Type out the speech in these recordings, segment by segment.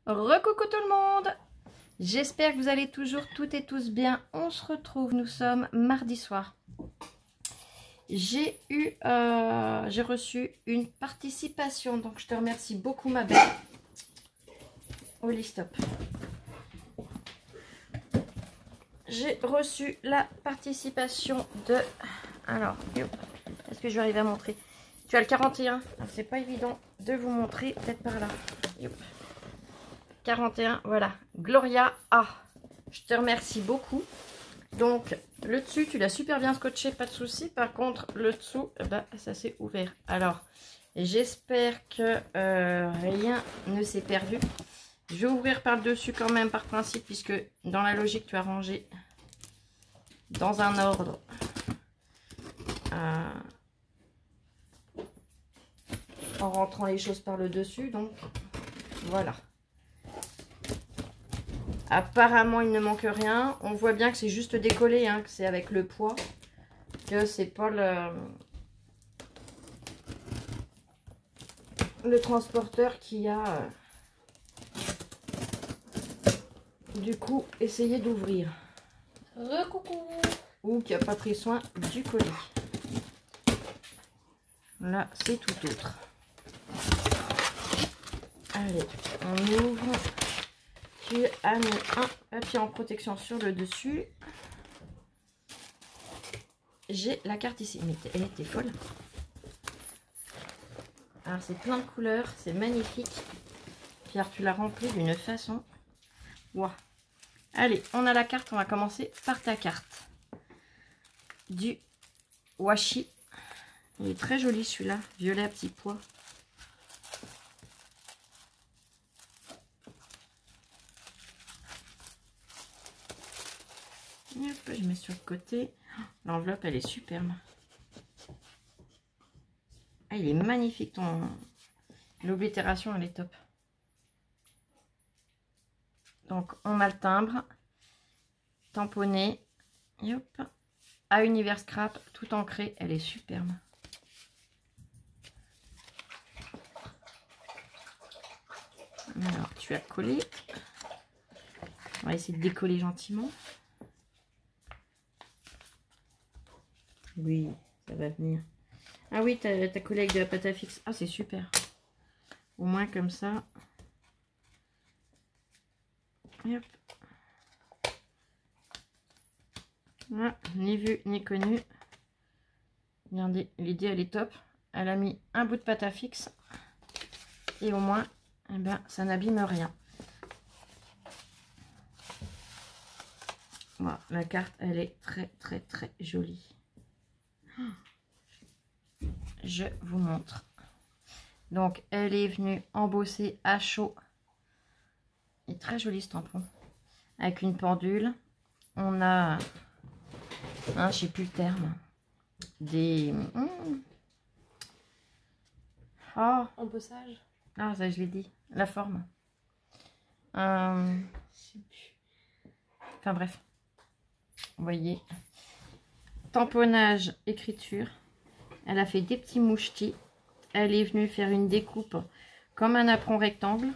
Recoucou tout le monde. J'espère que vous allez toujours toutes et tous bien. On se retrouve, nous sommes mardi soir. J'ai reçu une participation, donc je te remercie beaucoup ma belle. Oli, stop. J'ai reçu la participation de... Alors, est-ce que je vais arriver à montrer? Tu as le 41. C'est pas évident de vous montrer, peut-être par là. 41, voilà. Gloria A. Je te remercie beaucoup. Donc, le dessus, tu l'as super bien scotché, pas de souci. Par contre, le dessous, bah, ça s'est ouvert. Alors, j'espère que rien ne s'est perdu. Je vais ouvrir par le dessus quand même, par principe, puisque dans la logique, tu as rangé dans un ordre. En rentrant les choses par le dessus, donc voilà. Apparemment, il ne manque rien. On voit bien que c'est juste décollé, hein, que c'est avec le poids, que c'est pas le transporteur qui a du coup essayé d'ouvrir. Recoucou. Ou qui n'a pas pris soin du colis. Là, c'est tout autre. Allez, on ouvre. Tu as mis un papier en protection sur le dessus. J'ai la carte ici. Mais elle était folle. Alors, c'est plein de couleurs. C'est magnifique. Pierre, tu l'as rempli d'une façon. Wow. Allez, on a la carte. On va commencer par ta carte. Du washi. Il est très joli celui-là. Violet à petits pois. Hop, je mets sur le côté. L'enveloppe, elle est superbe. Ah, il est magnifique ton... L'oblitération, elle est top. Donc, on a le timbre. Tamponné. Hop. À Univers Scrap, tout ancré. Elle est superbe. Alors, tu as collé. On va essayer de décoller gentiment. Oui, ça va venir. Ah oui, ta collègue de la pâte à fixe. Ah, c'est super. Au moins comme ça. Hop. Voilà, ni vu ni connu. Regardez, l'idée elle est top. Elle a mis un bout de pâte à fixe. Et au moins, eh ben, ça n'abîme rien. Voilà, la carte elle est très très très jolie. Je vous montre. Donc, elle est venue embosser à chaud. Il est très joli ce tampon. Avec une pendule. On a, hein, je sais plus le terme. Des... Oh. Embossage. Ah, ça je l'ai dit. La forme. Je sais plus. Enfin bref. Vous voyez. Tamponnage, écriture. Elle a fait des petits mouchetis. Elle est venue faire une découpe comme un apron rectangle.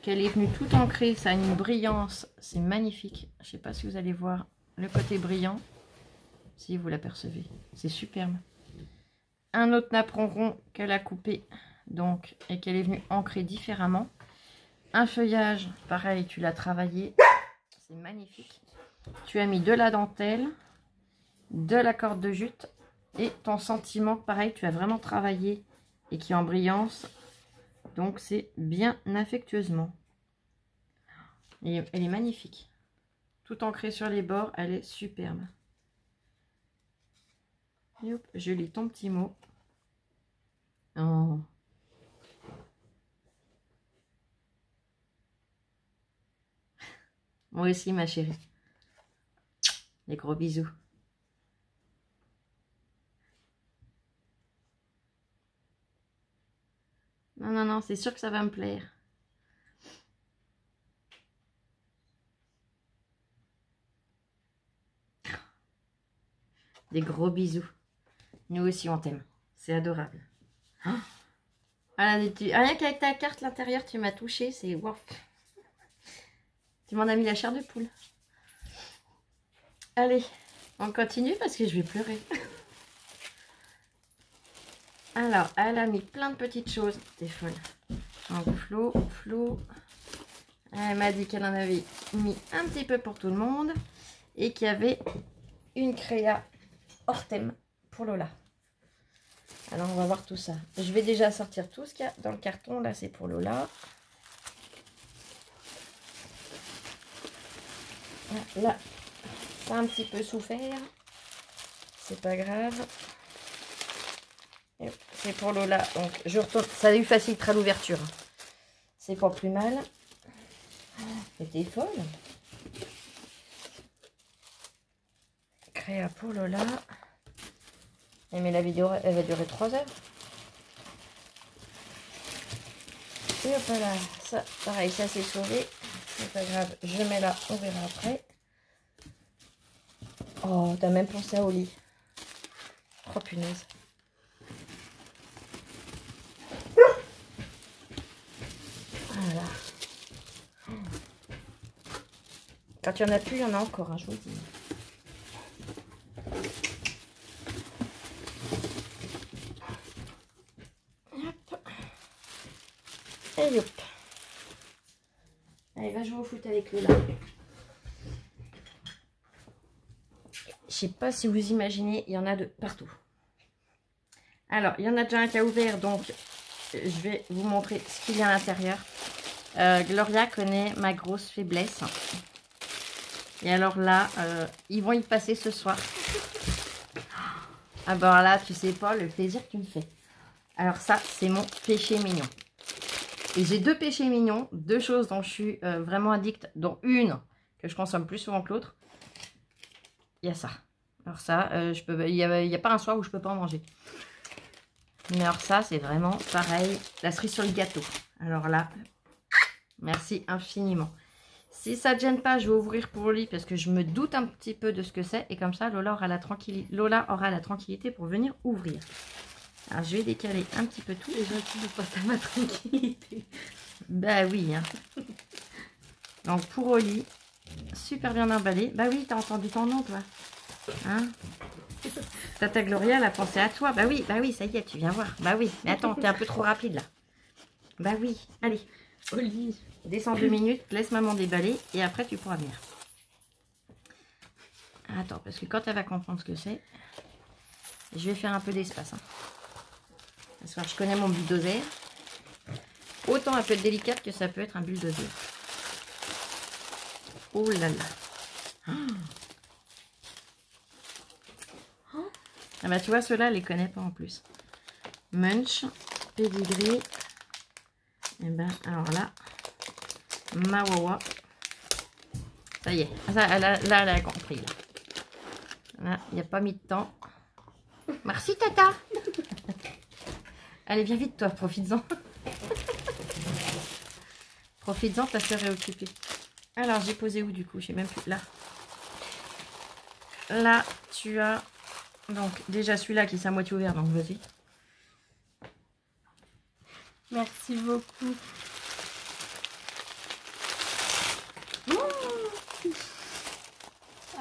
Qu'elle est venue tout ancrée. Ça a une brillance. C'est magnifique. Je ne sais pas si vous allez voir le côté brillant. Si vous l'apercevez. C'est superbe. Un autre napperon rond qu'elle a coupé. Donc, et qu'elle est venue ancrer différemment. Un feuillage. Pareil, tu l'as travaillé. C'est magnifique. Tu as mis de la dentelle. De la corde de jute. Et ton sentiment, pareil, tu as vraiment travaillé et qui est en brillance. Donc, c'est bien affectueusement. Et elle est magnifique. Tout ancré sur les bords, elle est superbe. Et hop, je lis ton petit mot. Oh. Moi aussi, ma chérie. Des gros bisous. Non, non, non, c'est sûr que ça va me plaire. Des gros bisous. Nous aussi, on t'aime. C'est adorable. Oh, Voilà, rien qu'avec ta carte, l'intérieur, tu m'as touché. C'est wow. Tu m'en as mis la chair de poule. Allez, on continue parce que je vais pleurer. Alors, elle a mis plein de petites choses. T'es folle. Donc, Flo. Elle m'a dit qu'elle en avait mis un petit peu pour tout le monde. Et qu'il y avait une créa hors thème pour Lola. Alors, on va voir tout ça. Je vais déjà sortir tout ce qu'il y a dans le carton. Là, c'est pour Lola. Là, ça a un petit peu souffert. C'est pas grave. C'est pour Lola. Donc, je retourne. Ça a eu facilitera l'ouverture. C'est pas plus mal. C'était folle. Créa pour Lola. Mais la vidéo, elle va durer 3 heures. Et hop là. Ça, pareil, ça s'est sauvé. C'est pas grave. Je mets là. On verra après. Oh, t'as même pensé au lit. Oh, punaise. Voilà. Quand il n'y en a plus, il y en a encore, hein, je vous le dis. Hop. Et hop. Allez, va jouer au foot avec Lola. Je sais pas si vous imaginez, il y en a de partout. Alors, il y en a déjà un qui a ouvert, donc je vais vous montrer ce qu'il y a à l'intérieur. Gloria connaît ma grosse faiblesse. Et alors là, ils vont y passer ce soir. Ah ben là, tu sais pas le plaisir que tu me fais. Alors ça, c'est mon péché mignon. Et j'ai 2 péchés mignons, 2 choses dont je suis vraiment addict, dont une que je consomme plus souvent que l'autre. Il y a ça. Alors ça, il y a pas un soir où je peux pas en manger. Mais alors ça, c'est vraiment pareil, la cerise sur le gâteau. Alors là, merci infiniment. Si ça ne gêne pas, je vais ouvrir pour lui parce que je me doute un petit peu de ce que c'est. Et comme ça, Lola aura la tranquillité pour venir ouvrir. Alors, je vais décaler un petit peu tout. Déjà, tu ne passes à ma tranquillité. Bah oui. Hein. Donc, pour Oli, super bien emballé. Bah oui, t'as entendu ton nom, toi. Hein? Tata Gloria, elle a pensé à toi. Bah oui, ça y est, tu viens voir. Bah oui, mais attends, t'es un peu trop rapide, là. Bah oui, allez. Oli. Descends 2 minutes, laisse maman déballer et après tu pourras venir. Attends, parce que quand elle va comprendre ce que c'est, je vais faire un peu d'espace. Hein. Parce que je connais mon bulldozer. Autant elle peut être délicate que ça peut être un bulldozer. Oh là là. Ah bah tu vois, ceux-là, elle les connaît pas en plus. Munch, Pedigree. Et ben alors là. Mawawa. Ça y est. Ça, là, elle a compris. Là, il n'y a pas mis de temps. Merci, Tata. Allez, viens vite, toi. Profites-en. Profites-en, ta soeur est occupée. Alors, j'ai posé où, du coup? Je sais même plus. Là. Là, tu as... Donc, déjà, celui-là qui est à moitié ouvert. Donc, vas-y. Merci beaucoup.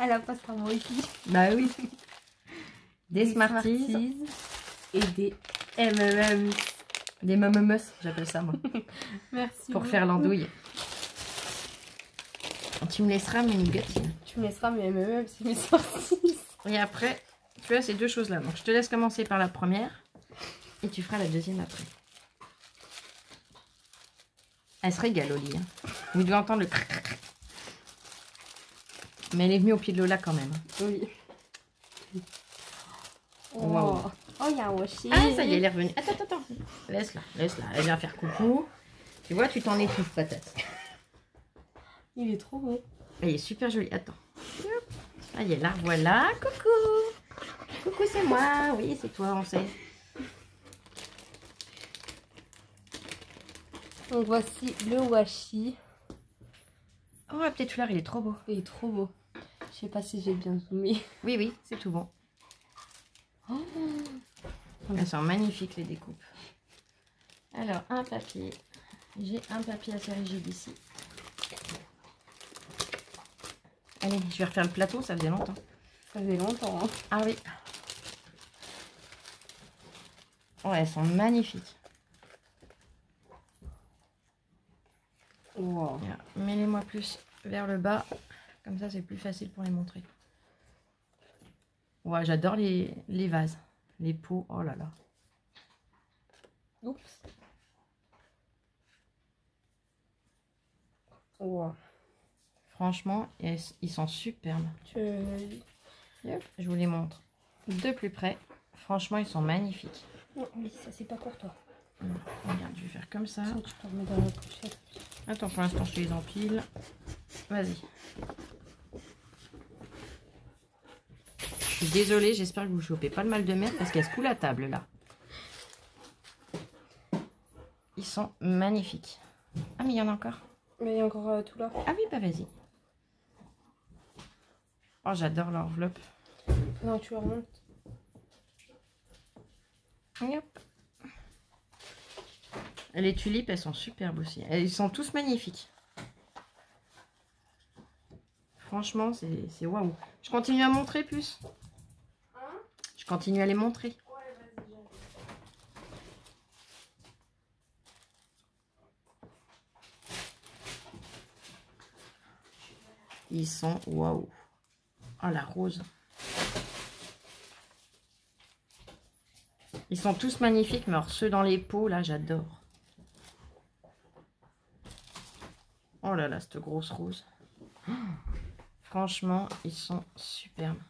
Elle a pas ça moi aussi. Bah oui. Des Smarties. Et des M&M's. Des MMS, j'appelle ça moi. Merci pour beaucoup. faire l'andouille. Tu me laisseras mes nougatines. Tu me laisseras mes M&M's et mes Smarties. Et après, tu as ces 2 choses-là. Donc je te laisse commencer par la première. Et tu feras la deuxième après. Elle se régale, Oli. Hein. Vous devez entendre le crac, crac, crac. Mais elle est venue au pied de Lola quand même. Oui. Oh, Wow. Oh, il y a un washi. Ah, ça y est, elle est revenue. Attends. Laisse-la. Elle vient faire coucou. Tu vois, tu t'en étouffes, patate. Il est trop beau. Elle est super jolie. Attends. Ça y est, là, voilà. Coucou. Coucou, c'est moi. Oui, c'est toi, on sait. Donc voici le washi. Oh, la petite fleur, il est trop beau. Il est trop beau. Je sais pas si j'ai bien zoomé. Oui, c'est tout bon. Oh. Elles sont magnifiques, les découpes. Alors, un papier. J'ai un papier assez rigide ici. Allez, je vais refaire le plateau, ça faisait longtemps. Ça faisait longtemps. Hein. Ah oui. Ouais, elles sont magnifiques. Wow. Mets-les-moi plus vers le bas. Comme ça, c'est plus facile pour les montrer. Ouais, j'adore les vases. Les pots, oh là là. Oups. Wow. Franchement, ils sont superbes. Je vous les montre de plus près. Franchement, ils sont magnifiques. Non, oui, ça c'est pas pour toi. Regarde, je vais faire comme ça. Sinon, tu peux remettre dans la pochette. Attends, pour l'instant, je te les empile. Vas-y. Je suis désolée, j'espère que vous ne chopez pas le mal de mer parce qu'elle se coule la table là. Ils sont magnifiques. Ah, mais il y en a encore. Mais il y a encore tout là. Ah oui, bah vas-y. Oh, j'adore l'enveloppe. Non, tu la remontes. Hop. Les tulipes, elles sont superbes aussi. Ils sont tous magnifiques. Franchement, c'est waouh. Je continue à montrer plus. Je continue à les montrer. Ils sont waouh. Oh, la rose. Ils sont tous magnifiques, mais alors ceux dans les pots, là, j'adore. Oh là là, cette grosse rose. Oh, franchement, ils sont superbes.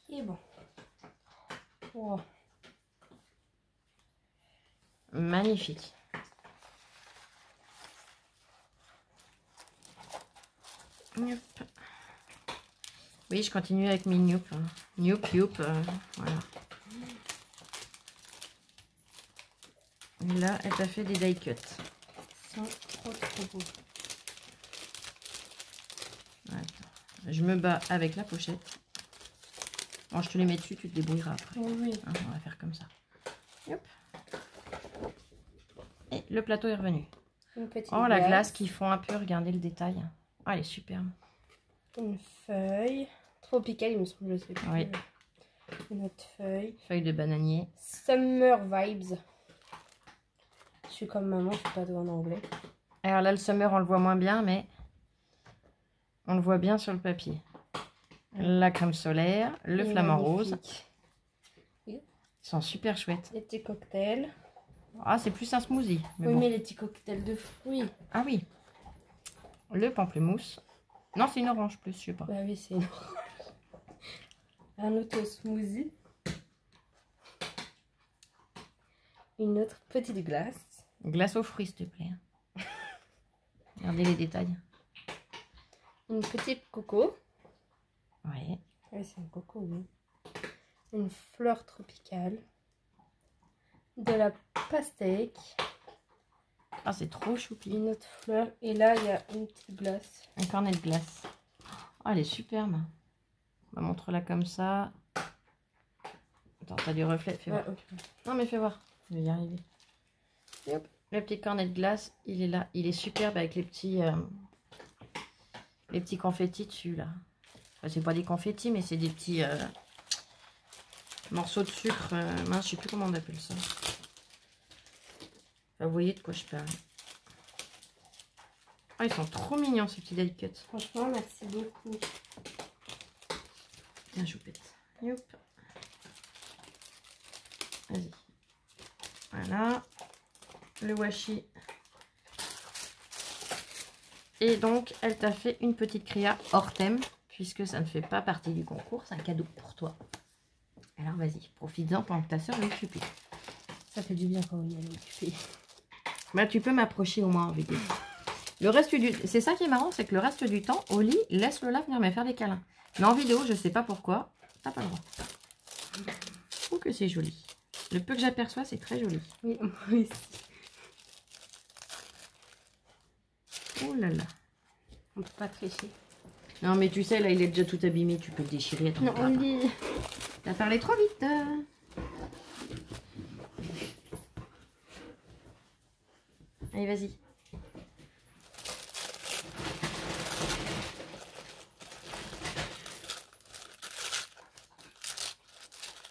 Et bon. Wow. Magnifique. Yep. Oui, je continue avec mes Nioop. Nioop, voilà. Et là, elle t'a fait des die cuts. Ils sont trop beaux. Attends. Je me bats avec la pochette. Bon, je te les mets dessus, tu te débrouilleras après. Oui. Hein, on va faire comme ça. Hop. Et le plateau est revenu. Une petite Oh, la glace qui fond un peu, regardez le détail. Oh, elle est superbe. Une feuille tropicale, il me semble, je sais plus. Oui. Une autre feuille. Feuille de bananier. Summer Vibes. Je suis comme maman, je suis pas douée en anglais. Alors là, le summer, on le voit moins bien, mais on le voit bien sur le papier. La crème solaire, le flamant rose. Oui. Ils sont super chouettes. Les petits cocktails. Ah, c'est plus un smoothie. Mais Oui, bon. mais les petits cocktails de fruits. Ah oui. Le pamplemousse. Non, c'est une orange plus, je sais pas. Bah oui, c'est une... Un autre smoothie. Une autre petite glace. Glace aux fruits, s'il te plaît. Regardez les détails. Une petite coco. Ouais. Oui, c'est un coco, oui. Une fleur tropicale. De la pastèque. Ah, c'est trop choupi. Une autre fleur. Et là, il y a une petite glace. Un cornet de glace. Oh, elle est superbe. On va montrer là comme ça. Attends, t'as du reflet, fais voir. Ah, ok. Non, mais fais voir. Je vais y arriver. Et hop, le petit cornet de glace, il est là. Il est superbe avec les petits confettis dessus, là. Enfin, c'est pas des confettis, mais c'est des petits morceaux de sucre. Mince, je sais plus comment on appelle ça. Enfin, vous voyez de quoi je parle. Oh, ils sont trop mignons, ces petits die cuts. Franchement, merci beaucoup. Tiens, choupette. Youp. Vas-y. Voilà. Le washi. Et donc, elle t'a fait une petite cria hors thème, puisque ça ne fait pas partie du concours. C'est un cadeau pour toi. Alors, vas-y, profite-en pendant que ta soeur est occupée. Ça fait du bien quand il est occupé. Bah, tu peux m'approcher au moins en vidéo. Le reste du... C'est ça qui est marrant, c'est que le reste du temps, au lit, laisse Lola venir me faire des câlins. Mais en vidéo, je sais pas pourquoi. T'as pas le droit. Je trouve que c'est joli. Le peu que j'aperçois, c'est très joli. Oui, moi aussi. Oh là là. On peut pas tricher. Non, mais tu sais, là, il est déjà tout abîmé. Tu peux le déchirer. Attends, Non, on lit. t'as parlé trop vite. Allez, vas-y.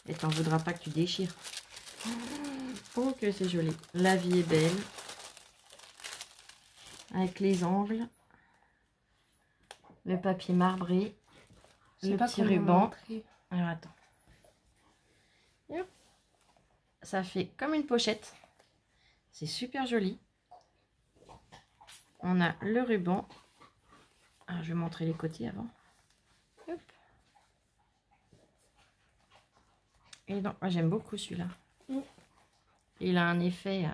Et t'en voudras pas que tu déchires. Oh, que c'est joli. La vie est belle. Avec les angles. Le papier marbré. Le petit ruban. Alors, attends. Hop. Ça fait comme une pochette. C'est super joli. On a le ruban. Alors, je vais montrer les côtés avant. Hop. Et donc, moi, j'aime beaucoup celui-là. Il a un effet.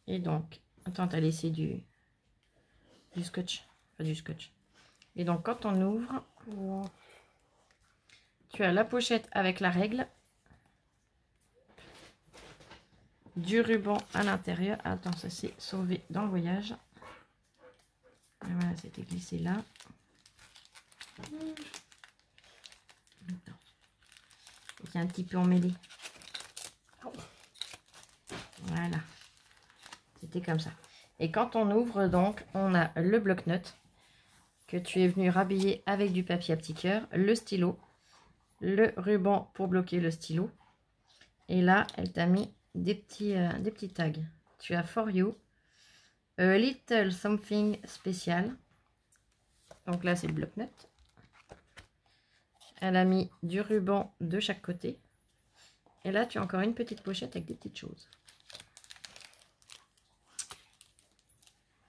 Et donc, attends, t'as laissé du scotch. Pas du scotch. Et donc, quand on ouvre, tu as la pochette avec la règle. Du ruban à l'intérieur. Attends, ça s'est sauvé dans le voyage. Et voilà, c'était glissé là. C'est un petit peu emmêlé. Voilà. C'était comme ça. Et quand on ouvre, donc, on a le bloc-notes que tu es venu rhabiller avec du papier à petit cœur, le stylo, le ruban pour bloquer le stylo. Et là, elle t'a mis des petits tags. Tu as for you, a little something spécial. Donc là, c'est le bloc-notes. Elle a mis du ruban de chaque côté. Et là, tu as encore une petite pochette avec des petites choses.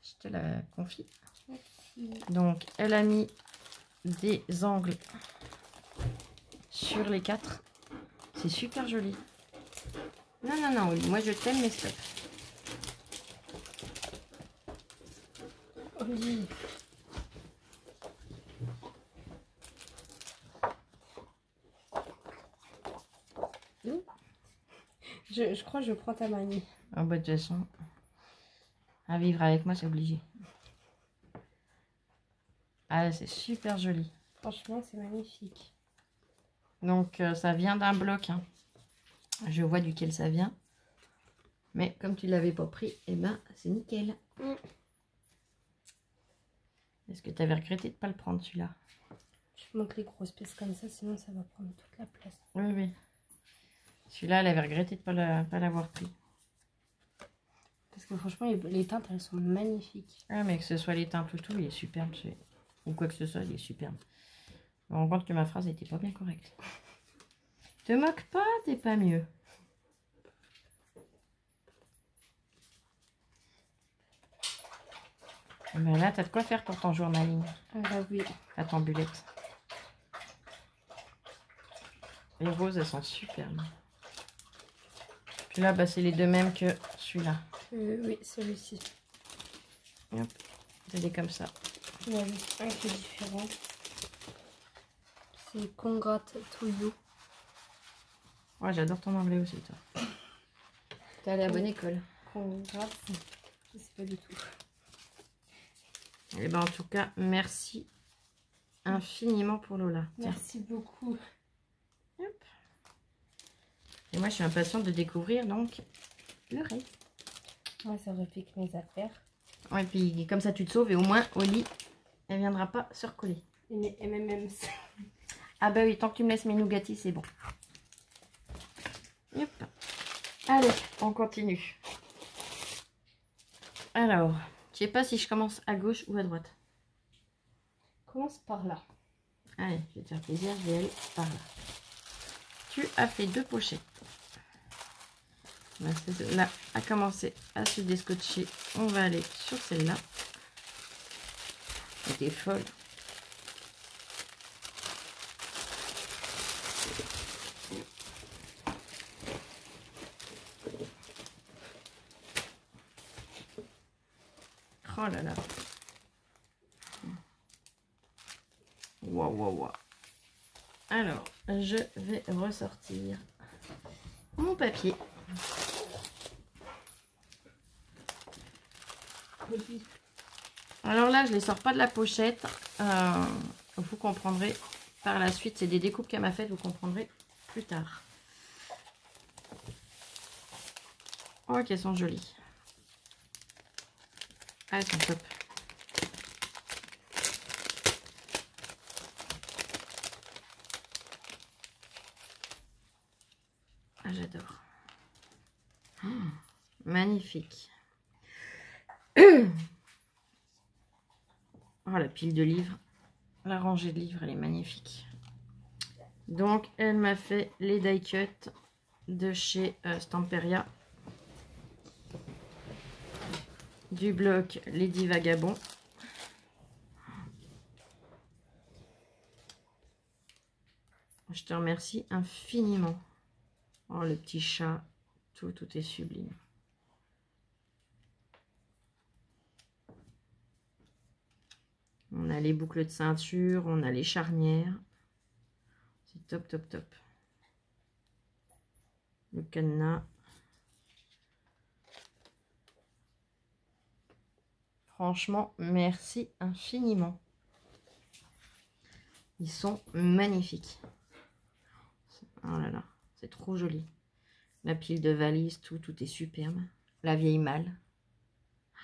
Je te la confie. Merci. Donc, elle a mis des angles sur les 4. C'est super joli. Non, non, non, moi je t'aime, mais stop. Oli. Je crois que je prends ta manie. Ah bah de toute façon, à vivre avec moi, c'est obligé. Ah, c'est super joli. Franchement, c'est magnifique. Donc, ça vient d'un bloc. Hein. Je vois duquel ça vient. Mais comme tu ne l'avais pas pris, eh ben, c'est nickel. Est-ce que tu avais regretté de ne pas le prendre, celui-là? Je monte les grosses pièces comme ça, sinon ça va prendre toute la place. Oui, oui. Celui-là, elle avait regretté de ne pas l'avoir pris. Parce que franchement, les teintes, elles sont magnifiques. Ah, mais que ce soit les teintes ou tout, il est superbe. Ou quoi que ce soit, il est superbe. Je me rends compte que ma phrase n'était pas bien correcte. Te moque pas, t'es pas mieux. Ben là, t'as de quoi faire pour ton journaling. Ah bah oui. À ton bullet. Les roses, elles sont superbes. Puis là, bah, c'est les deux mêmes que celui-là. Oui, celui-ci. C'est des comme ça. Il y a juste un qui est différent. C'est Congrats to you. Ouais, j'adore ton anglais aussi, toi. T'es allé à la bonne école. Congrats. Je sais pas du tout. Et ben en tout cas, merci infiniment pour Lola. Tiens. Merci beaucoup. Hop. Et moi, je suis impatiente de découvrir donc le reste. Moi, ça repique mes affaires. Ouais, et puis comme ça, tu te sauves et au moins, au lit, elle viendra pas se recoller. Et mes M&M's. Ah bah oui, tant que tu me laisses mes nougatis, c'est bon. Hop. Allez, on continue. Alors, je sais pas si je commence à gauche ou à droite. Commence par là. Allez, je vais te faire plaisir, je vais aller par là. Tu as fait 2 pochettes. Là, à commencer à se déscotcher. On va aller sur celle-là. Elle est folle. Oh là là. Waouh, waouh, waouh. Alors, je vais ressortir mon papier. Alors là, je ne les sors pas de la pochette. Vous comprendrez par la suite. C'est des découpes qu'elle m'a faites. Vous comprendrez plus tard. Oh, qu'elles sont jolies. Ah, elles sont top. Ah, j'adore. Oh, magnifique. Oh, la pile de livres. La rangée de livres, elle est magnifique. Donc, elle m'a fait les die cut de chez Stamperia. Du bloc Lady Vagabond. Je te remercie infiniment. Oh, le petit chat. Tout est sublime. On a les boucles de ceinture, on a les charnières. C'est top, top, top. Le cadenas. Franchement, merci infiniment. Ils sont magnifiques. Oh là là, c'est trop joli. La pile de valises, tout est superbe. La vieille malle.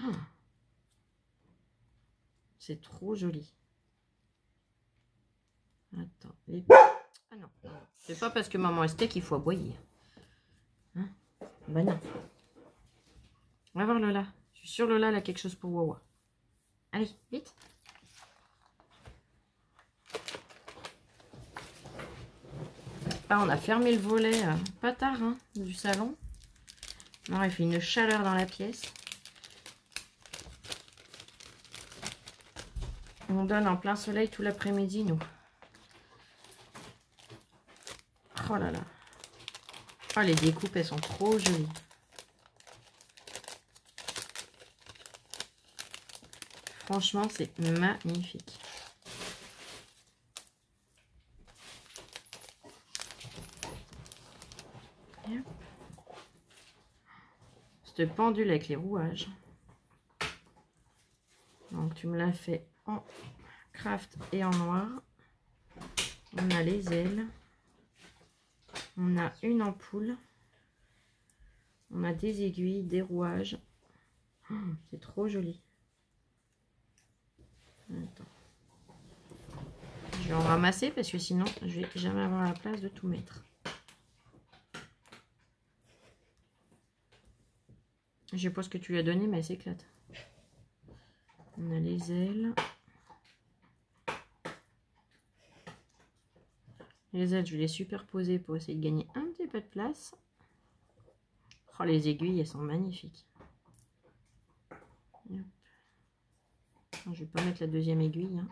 Oh, c'est trop joli. Attends. Ah non, c'est pas parce que maman est steak qu'il faut aboyer. Hein? Ben non. On va voir Lola. Je suis sûre Lola elle a quelque chose pour Wawa. Allez, vite. Ah, on a fermé le volet pas tard hein, du salon. Alors, il fait une chaleur dans la pièce. On donne en plein soleil tout l'après-midi, nous. Oh là là. Oh, les découpes, elles sont trop jolies. Franchement, c'est magnifique. Cette pendule avec les rouages. Donc, tu me l'as fait en craft et en noir. On a les ailes. On a une ampoule. On a des aiguilles, des rouages. Oh, c'est trop joli. Attends. Je vais en ramasser parce que sinon, je vais jamais avoir la place de tout mettre. Je sais pas ce que tu lui as donné, mais elle s'éclate. On a les ailes. Les ailes, je vais les superposer pour essayer de gagner un petit peu de place. Oh, les aiguilles, elles sont magnifiques. Hop. Je vais pas mettre la deuxième aiguille. Hein.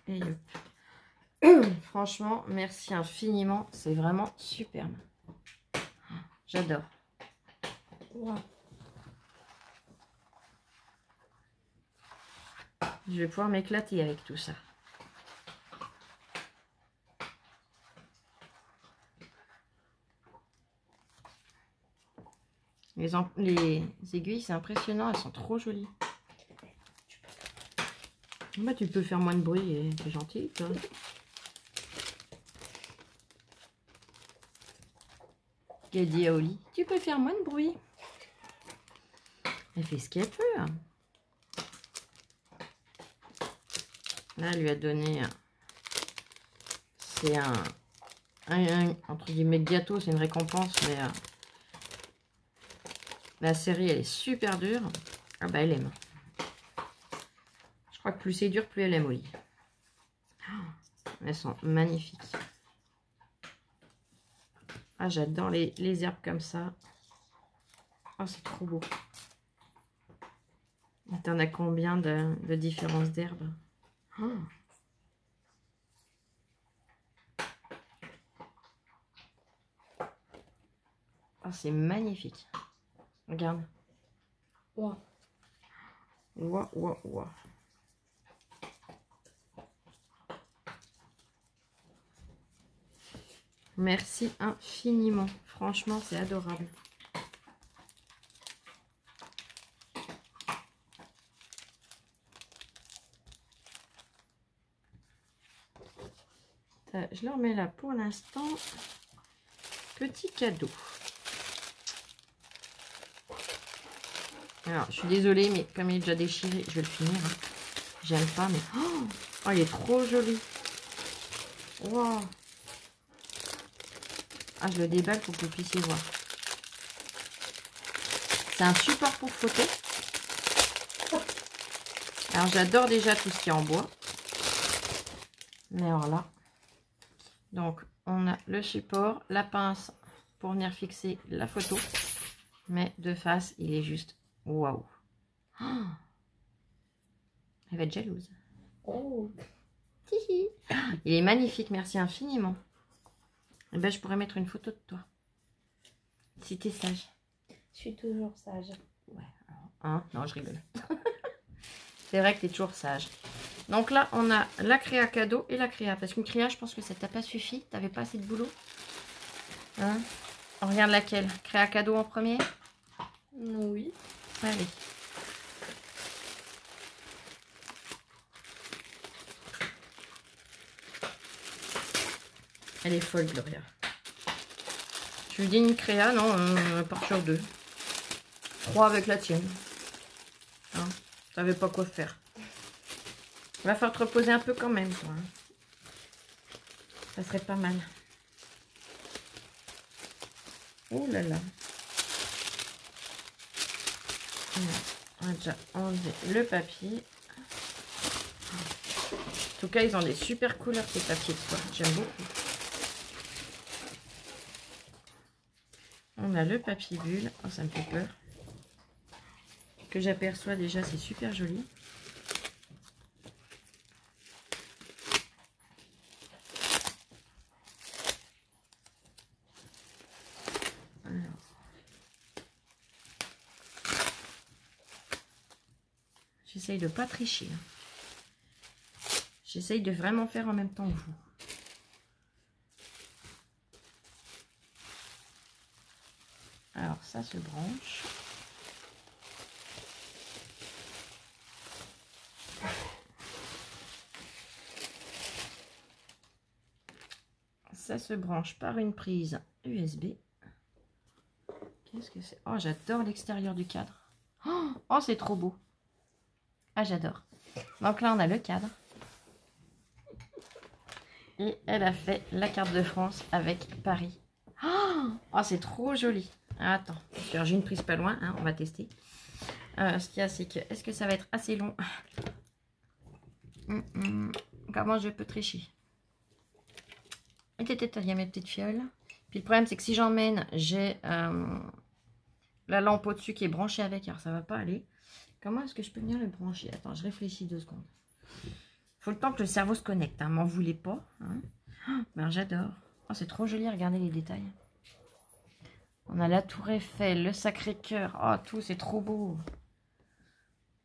Et hop. Franchement, merci infiniment. C'est vraiment superbe. J'adore. Wow. Je vais pouvoir m'éclater avec tout ça. Les aiguilles, c'est impressionnant. Elles sont trop jolies. Bah, tu peux faire moins de bruit et c'est gentil, toi. Qui a dit à Oli, tu peux faire moins de bruit. Elle fait ce qu'elle peut. Hein. Là, elle lui a donné... C'est un entre guillemets gâteau, c'est une récompense, mais la série, elle est super dure. Ah bah, elle aime. Je crois que plus c'est dur, plus elle aime, Oli. Oh, elles sont magnifiques. Ah, j'adore les herbes comme ça. Oh, c'est trop beau. T'en as combien de différences d'herbes? Oh. Oh, c'est magnifique. Regarde. Wow. Ouah, ouah, ouah. Merci infiniment. Franchement, c'est adorable. je le remets là pour l'instant. Petit cadeau. Alors, je suis désolée, mais comme il est déjà déchiré, je vais le finir. Hein. J'aime pas, mais... Oh, il est trop joli. Wow. Ah, je le déballe pour que vous puissiez voir. C'est un support pour photo. Alors, j'adore déjà tout ce qui est en bois. Mais alors là... Donc, on a le support, la pince pour venir fixer la photo. Mais de face, il est juste... Waouh. Oh, elle va être jalouse. Oh. Il est magnifique, merci infiniment. Et ben, je pourrais mettre une photo de toi. Si t'es sage. Je suis toujours sage. Ouais. Alors, hein, non, je rigole. C'est vrai que t'es toujours sage. Donc là, on a la créa cadeau et la créa. Parce qu'une créa, je pense que ça t'a pas suffi. T'avais pas assez de boulot. Hein? On regarde laquelle? Créa cadeau en premier? Oui. Allez. Elle est folle, Gloria. Je lui dis une créa, non, on part sur 2. 3 avec la tienne. Hein, tu savais pas quoi faire. Va falloir te reposer un peu quand même, toi. Hein. Ça serait pas mal. Oh là là. On va déjà enlever le papier. En tout cas, ils ont des super couleurs, ces papiers de soie. J'aime beaucoup. On a le papier bulle. Oh, ça me fait peur. Que j'aperçois déjà, c'est super joli. Alors. J'essaye de ne pas tricher. J'essaye de vraiment faire en même temps que vous. Alors, ça se branche. Ça se branche par une prise USB. Qu'est-ce que c'est? Oh, j'adore l'extérieur du cadre. Oh, c'est trop beau. Ah, j'adore. Donc là, on a le cadre. Et elle a fait la carte de France avec Paris. Oh, c'est trop joli. Attends, j'ai une prise pas loin, hein, on va tester. Ce qu'il y a, c'est que, est-ce que ça va être assez long? Comment je peux tricher? Il y a mes petites fioles. Puis le problème, c'est que si j'emmène, j'ai la lampe au-dessus qui est branchée avec. Alors, ça va pas aller. Comment est-ce que je peux venir le brancher? Attends, je réfléchis 2 secondes. Faut le temps que le cerveau se connecte. Hein, m'en voulez pas. Hein. Ben, j'adore. Oh, c'est trop joli. Regardez les détails. On a la Tour Eiffel, le Sacré-Cœur. Oh, tout, c'est trop beau.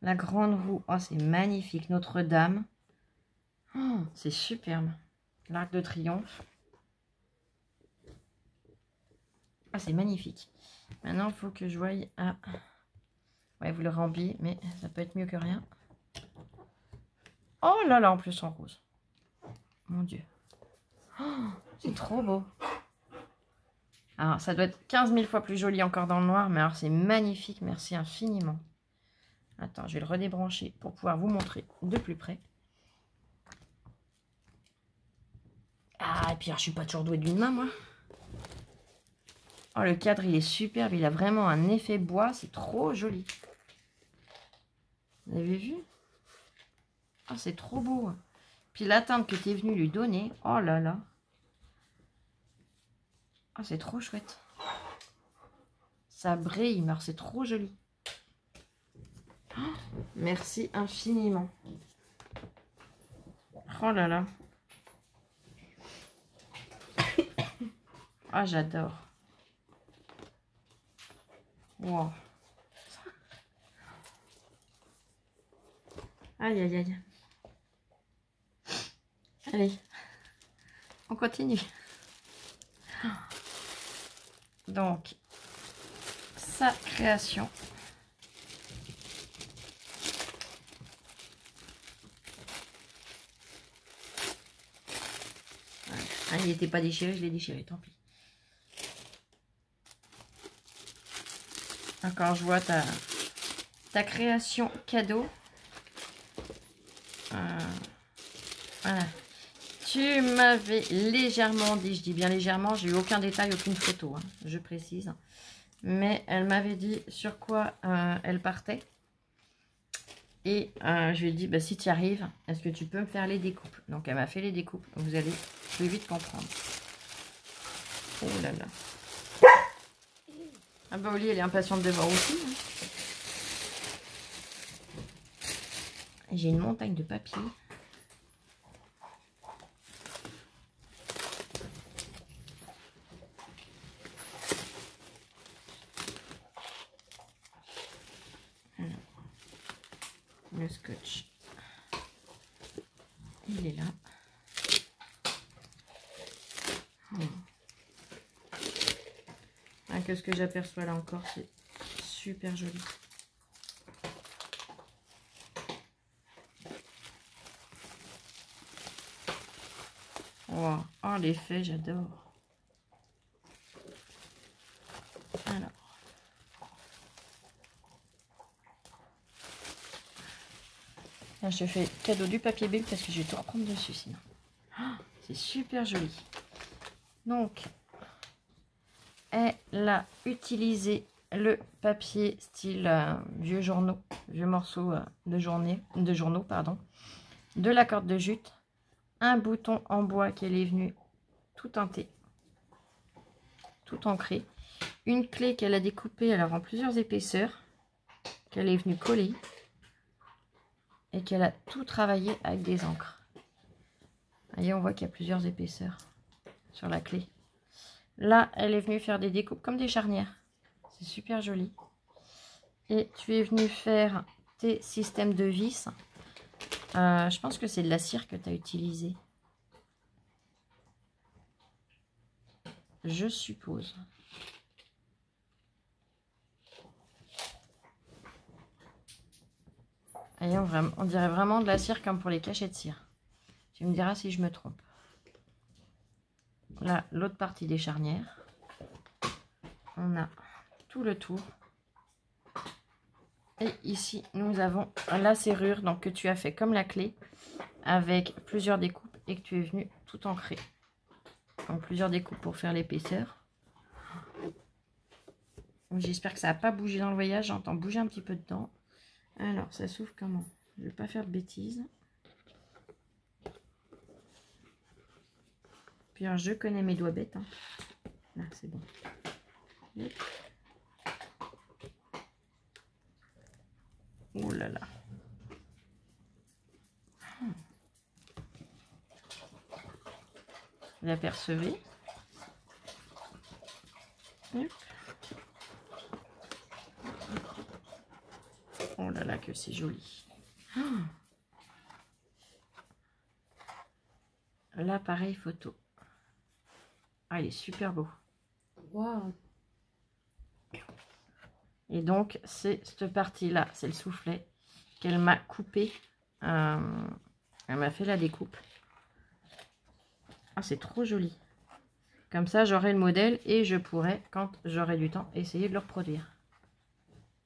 La Grande Roue. Oh, c'est magnifique. Notre-Dame. Oh, c'est superbe. L'Arc de Triomphe. Ah, c'est magnifique. Maintenant, il faut que je voie à... Ouais, vous le rempliez, mais ça peut être mieux que rien. Oh là là, en plus en rose. Mon Dieu. Oh, c'est trop beau. Alors, ça doit être 15 000 fois plus joli encore dans le noir, mais alors c'est magnifique. Merci infiniment. Attends, je vais le redébrancher pour pouvoir vous montrer de plus près. Ah, et puis alors, je suis pas toujours douée d'une main, moi. Oh, le cadre, il est superbe. Il a vraiment un effet bois. C'est trop joli. Vous avez vu? Oh, c'est trop beau. Puis la teinte que tu es venu lui donner. Oh là là. Oh, c'est trop chouette. Ça brille, mais c'est trop joli. Oh, merci infiniment. Oh là là. Ah, j'adore. Wow. Aïe, aïe, aïe. Allez, on continue. Donc, sa création. Ah, il n'était pas déchiré, je l'ai déchiré, tant pis. Encore, je vois ta création cadeau. Voilà. Tu m'avais légèrement dit, je dis bien légèrement, j'ai eu aucun détail, aucune photo, hein, je précise. Mais elle m'avait dit sur quoi elle partait. Et je lui ai dit, bah, si tu y arrives, est-ce que tu peux me faire les découpes? Donc elle m'a fait les découpes, vous allez plus vite comprendre. Oh là là. Ah bah Oli, elle est impatiente de voir aussi. Hein. J'ai une montagne de papier. Alors, le scotch, il est là. Ah, que ce que j'aperçois là encore, c'est super joli. Wow. Oh, l'effet, j'adore. Alors. Là, je te fais cadeau du papier bulle parce que je vais tout reprendre dessus sinon. Oh, c'est super joli. Donc, elle a utilisé le papier style vieux journaux, vieux morceaux de journaux, pardon, de la corde de jute, un bouton en bois qu'elle est venue tout teinté, tout ancré, une clé qu'elle a découpée alors en plusieurs épaisseurs, qu'elle est venue coller et qu'elle a tout travaillé avec des encres. Vous voyez, on voit qu'il y a plusieurs épaisseurs sur la clé. Là, elle est venue faire des découpes comme des charnières. C'est super joli. Et tu es venu faire tes systèmes de vis. Je pense que c'est de la cire que tu as utilisé. Je suppose. Et on dirait vraiment de la cire comme pour les cachets de cire. Tu me diras si je me trompe. Là, l'autre partie des charnières. On a tout le tour. Et ici, nous avons la serrure donc, que tu as fait comme la clé avec plusieurs découpes et que tu es venu tout ancrer. Donc, plusieurs découpes pour faire l'épaisseur. J'espère que ça n'a pas bougé dans le voyage. J'entends bouger un petit peu dedans. Alors, ça s'ouvre comment? Je ne vais pas faire de bêtises. Puis, alors, je connais mes doigts bêtes. Hein. Là, c'est bon. Hop. Oh là là. Vous l'apercevez? Oh là là, que c'est joli. L'appareil photo. Ah, il est super beau. Waouh. Et donc, c'est cette partie-là, c'est le soufflet qu'elle m'a coupé. Elle m'a fait la découpe. Ah, c'est trop joli. Comme ça, j'aurai le modèle et je pourrai, quand j'aurai du temps, essayer de le reproduire.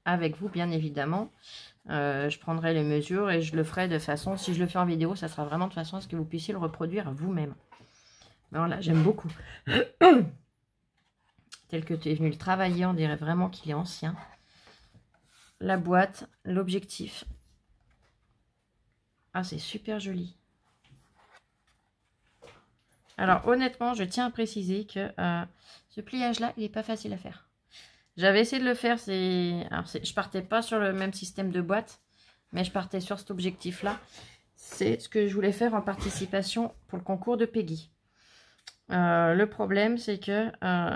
Avec vous, bien évidemment. Je prendrai les mesures et je le ferai de façon, si je le fais en vidéo, ça sera vraiment de façon à ce que vous puissiez le reproduire vous-même. Voilà, j'aime beaucoup. Tel que tu es venu le travailler, on dirait vraiment qu'il est ancien. La boîte, l'objectif. Ah, c'est super joli. Alors, honnêtement, je tiens à préciser que ce pliage-là, il n'est pas facile à faire. J'avais essayé de le faire, je partais pas sur le même système de boîte, mais je partais sur cet objectif-là. C'est ce que je voulais faire en participation pour le concours de Peggy. Le problème, c'est que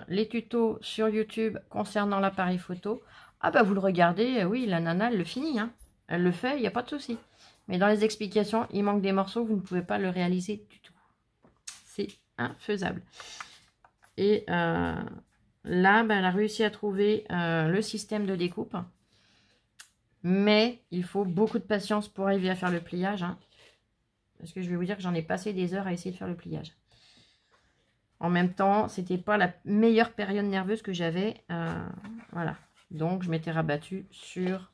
les tutos sur YouTube concernant l'appareil photo, ah bah vous le regardez, oui, la nana, elle le finit, hein. Elle le fait, il n'y a pas de souci. Mais dans les explications, il manque des morceaux, vous ne pouvez pas le réaliser du tout. C'est infaisable. Et là, ben, elle a réussi à trouver le système de découpe. Mais il faut beaucoup de patience pour arriver à faire le pliage. Hein. Parce que je vais vous dire que j'en ai passé des heures à essayer de faire le pliage. En même temps, c'était pas la meilleure période nerveuse que j'avais. Voilà. Donc, je m'étais rabattue sur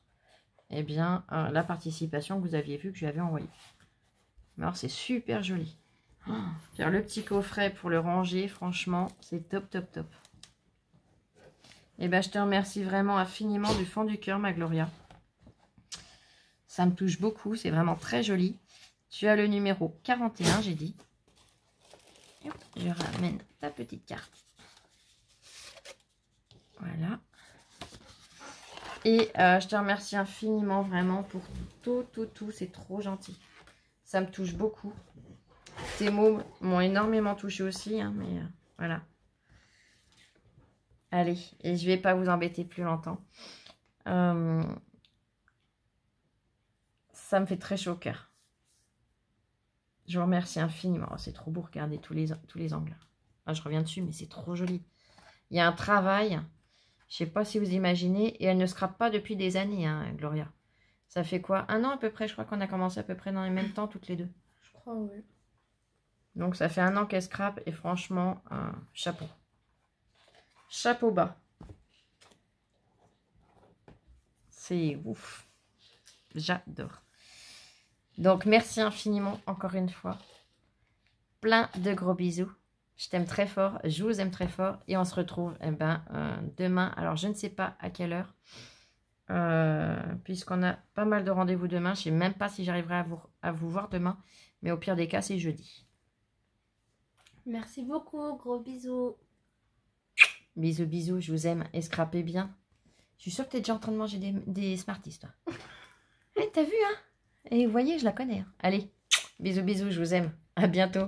eh bien, la participation que vous aviez vue que je lui avais envoyée. Alors, c'est super joli. Faire le petit coffret pour le ranger, franchement, c'est top, top, top. Et ben, je te remercie vraiment infiniment du fond du cœur, ma Gloria. Ça me touche beaucoup, c'est vraiment très joli. Tu as le numéro 41, j'ai dit. Je ramène ta petite carte. Voilà. Et je te remercie infiniment vraiment pour tout. C'est trop gentil. Ça me touche beaucoup. Tes mots m'ont énormément touché aussi. Hein, mais voilà. Allez, et je vais pas vous embêter plus longtemps. Ça me fait très chaud au cœur. Je vous remercie infiniment. Oh, c'est trop beau, regardez tous les angles. Ah, je reviens dessus, mais c'est trop joli. Il y a un travail. Je sais pas si vous imaginez. Et elle ne scrape pas depuis des années, hein, Gloria. Ça fait quoi? 1 an à peu près. Je crois qu'on a commencé à peu près dans les mêmes temps, toutes les deux. Je crois, oui. Donc, ça fait 1 an qu'elle scrape. Et franchement, chapeau. Chapeau bas. C'est ouf. J'adore. Donc, merci infiniment, encore une fois. Plein de gros bisous. Je t'aime très fort, je vous aime très fort. Et on se retrouve demain. Alors, je ne sais pas à quelle heure. Puisqu'on a pas mal de rendez-vous demain. Je ne sais même pas si j'arriverai à vous voir demain. Mais au pire des cas, c'est jeudi. Merci beaucoup, gros bisous. Bisous, bisous, je vous aime. Et scrapez bien. Je suis sûre que tu es déjà en train de manger des Smarties, toi. Hey, t'as vu, hein? Et vous voyez, je la connais. Hein. Allez, bisous, bisous, je vous aime. À bientôt.